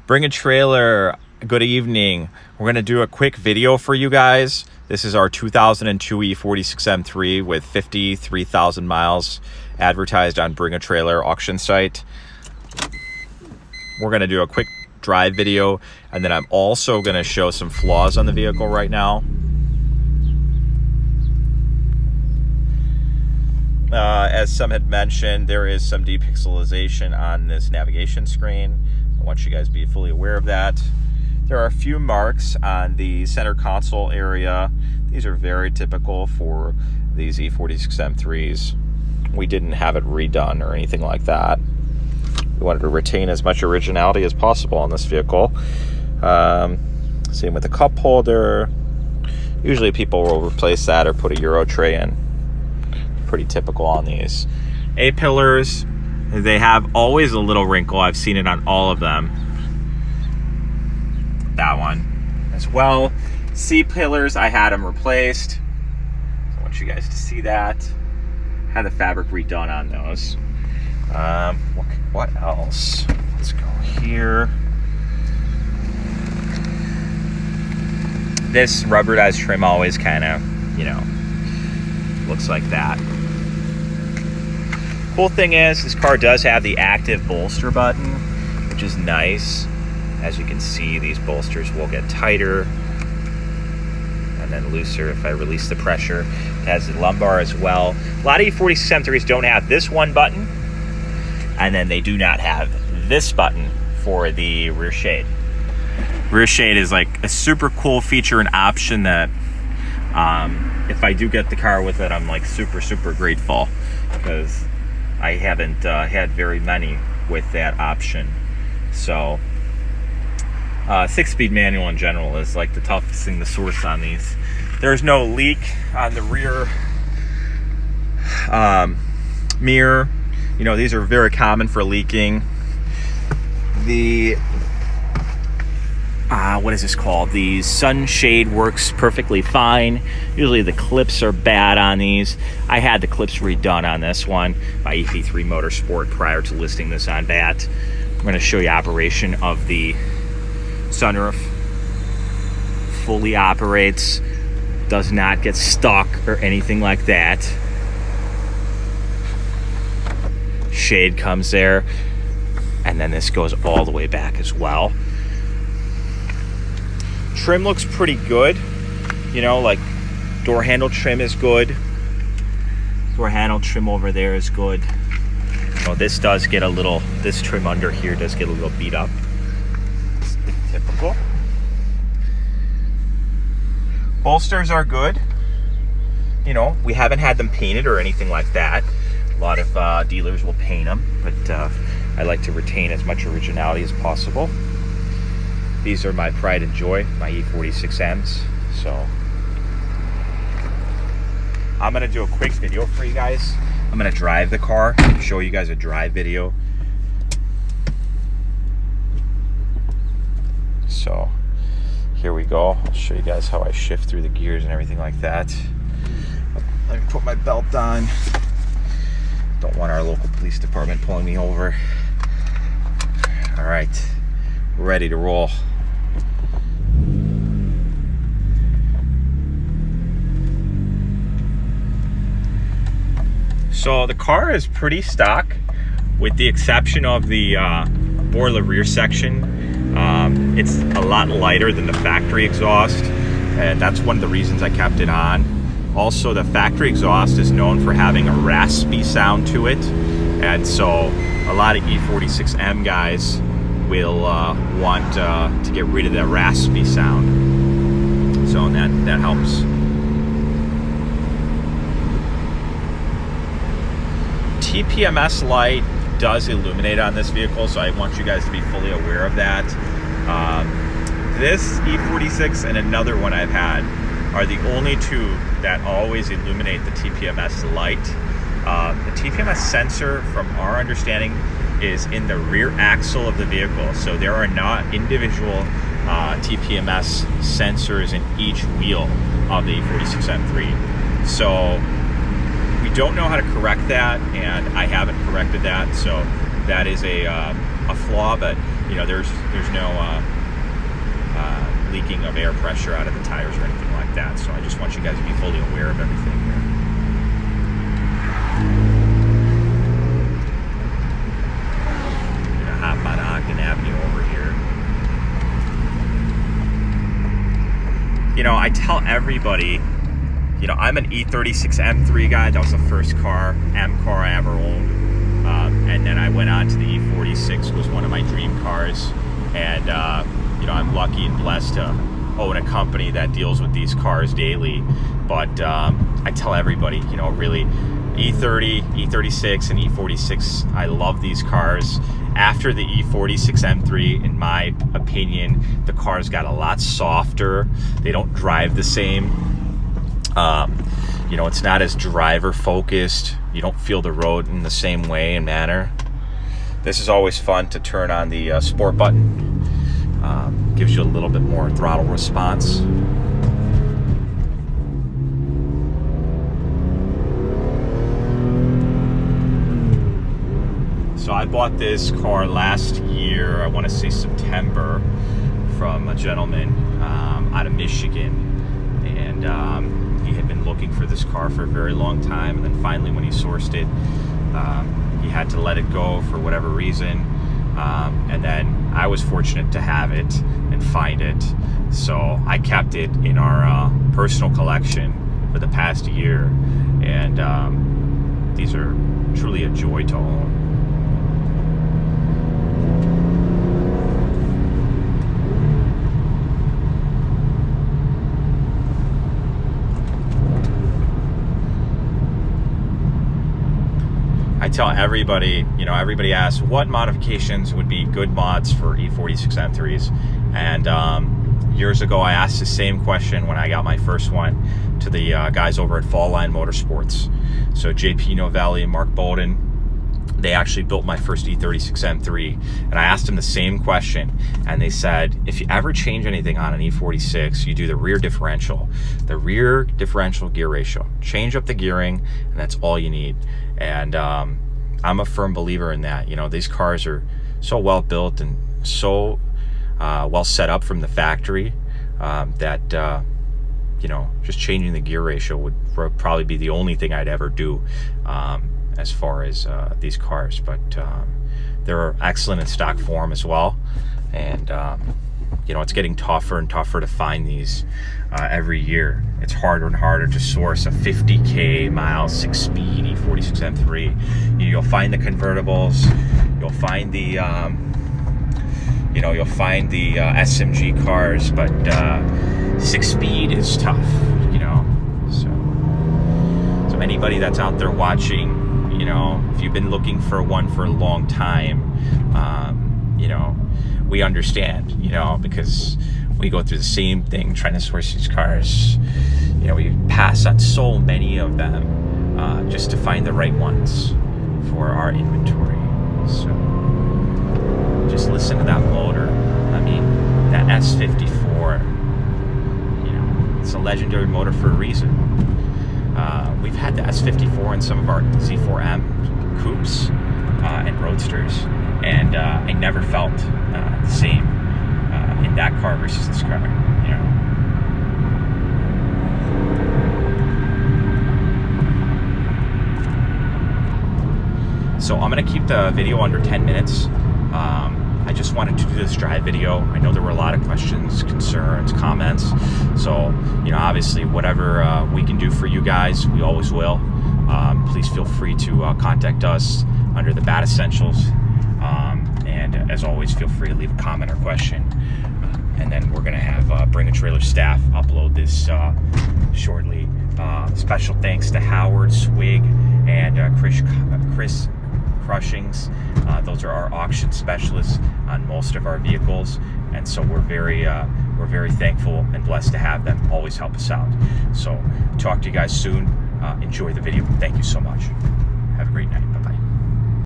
Bring a trailer. Good evening. We're going to do a quick video for you guys. This is our 2002 E46 M3 with 53,000 miles advertised on Bring a Trailer auction site. We're going to do a quick drive video, and then I'm also going to show some flaws on the vehicle right now. As some had mentioned, there is some depixelization on this navigation screen. I want you guys to be fully aware of that. There are a few marks on the center console area. These are very typical for these E46 M3s. We didn't have it redone or anything like that. We wanted to retain as much originality as possible on this vehicle. Same with the cup holder. Usually people will replace that or put a Euro tray in. Pretty typical on these. A-pillars, they have always a little wrinkle. I've seen it on all of them. That one as well. C-pillars, I had them replaced. So I want you guys to see that. Had the fabric redone on those. What else? Let's go here. This rubberized trim always kind of, looks like that. Cool thing is, this car does have the active bolster button, which is nice. As you can see, these bolsters will get tighter and then looser if I release the pressure. It has the lumbar as well. A lot of E46 M3s don't have this one button, and then they do not have this button for the rear shade. Rear shade is like a super cool feature and option that if I do get the car with it, I'm like super grateful, because I haven't had very many with that option. So 6-speed manual in general is like the toughest thing to source on these. There's no leak on the rear mirror. These are very common for leaking. The what is this called? The sunshade works perfectly fine. Usually the clips are bad on these. I had the clips redone on this one by EP3 Motorsport prior to listing this on BaT. I'm going to show you operation of the sunroof. Fully operates, does not get stuck or anything like that. Shade comes there, and then this goes all the way back as well. Trim looks pretty good, like door handle trim is good. Door handle trim over there is good. This does get this trim under here does get a little beat up. It's typical. Bolsters are good. We haven't had them painted or anything like that. A lot of dealers will paint them, but I like to retain as much originality as possible. These are my pride and joy, my E46Ms. So I'm gonna do a quick video for you guys. I'm gonna drive the car, show you guys a drive video. So here we go. I'll show you guys how I shift through the gears and everything like that. Let me put my belt on. Don't want our local police department pulling me over. All right, we're ready to roll. So the car is pretty stock, with the exception of the boiler rear section. It's a lot lighter than the factory exhaust, and that's one of the reasons I kept it on. Also, the factory exhaust is known for having a raspy sound to it, and so a lot of E46M guys will want to get rid of that raspy sound. So that helps. TPMS light does illuminate on this vehicle, so I want you guys to be fully aware of that. This E46 and another one I've had are the only two that always illuminate the TPMS light. The TPMS sensor, from our understanding, is in the rear axle of the vehicle, so there are not individual TPMS sensors in each wheel of the E46 M3. So we don't know how to correct that, and I haven't corrected that, so that is a flaw, but you know, there's no leaking of air pressure out of the tires or anything like that. So I just want you guys to be fully aware of everything here. Gonna hop on Ogden Avenue over here. You know, I tell everybody, you know, I'm an E46 M3 guy. That was the first M car I ever owned. And then I went on to the E46, was one of my dream cars. And, you know, I'm lucky and blessed to own a company that deals with these cars daily. But I tell everybody, you know, really, E30, E36, and E46, I love these cars. After the E46 M3, in my opinion, the cars got a lot softer. They don't drive the same. You know, it's not as driver focused. You don't feel the road in the same way and manner. This is always fun to turn on the sport button. Gives you a little bit more throttle response. So I bought this car last year, I want to say September, from a gentleman out of Michigan. And he had been looking for this car for a very long time, and then finally when he sourced it, he had to let it go for whatever reason. And then I was fortunate to have it and find it. So I kept it in our personal collection for the past year. And these are truly a joy to own. I tell everybody, you know, everybody asks what modifications would be good mods for E46 M3s. And years ago, I asked the same question when I got my first one to the guys over at Fall Line Motorsports. So JP Novelli and Mark Bolden, they actually built my first E36 M3. And I asked them the same question. And they said, if you ever change anything on an E46, you do the rear differential gear ratio. Change up the gearing, and that's all you need. And I'm a firm believer in that. You know, these cars are so well built and so well set up from the factory that you know, just changing the gear ratio would probably be the only thing I'd ever do as far as these cars. But they're excellent in stock form as well. And you know, it's getting tougher and tougher to find these every year. It's harder and harder to source a 50k mile 6-speed E46 M3. You'll find the convertibles, you'll find the you know, you'll find the SMG cars, but 6-speed is tough, you know. So anybody that's out there watching, you know, if you've been looking for one for a long time, you know, we understand, you know, because we go through the same thing trying to source these cars. You know, we pass on so many of them just to find the right ones for our inventory. So just listen to that motor. I mean, that S54, you know, it's a legendary motor for a reason. We've had the S54 in some of our Z4M coupes and roadsters, and I never felt the same in that car versus this car, you know. So I'm gonna keep the video under 10 minutes. I just wanted to do this drive video. I know there were a lot of questions, concerns, comments. So, you know, obviously whatever we can do for you guys, we always will. Please feel free to contact us under the BaT Essentials. And as always, feel free to leave a comment or question. And then we're gonna have Bring a Trailer staff upload this shortly. Special thanks to Howard, Swig, and Chris Crushings. Those are our auction specialists on most of our vehicles, and so we're very thankful and blessed to have them always help us out. So talk to you guys soon. Enjoy the video. Thank you so much. Have a great night.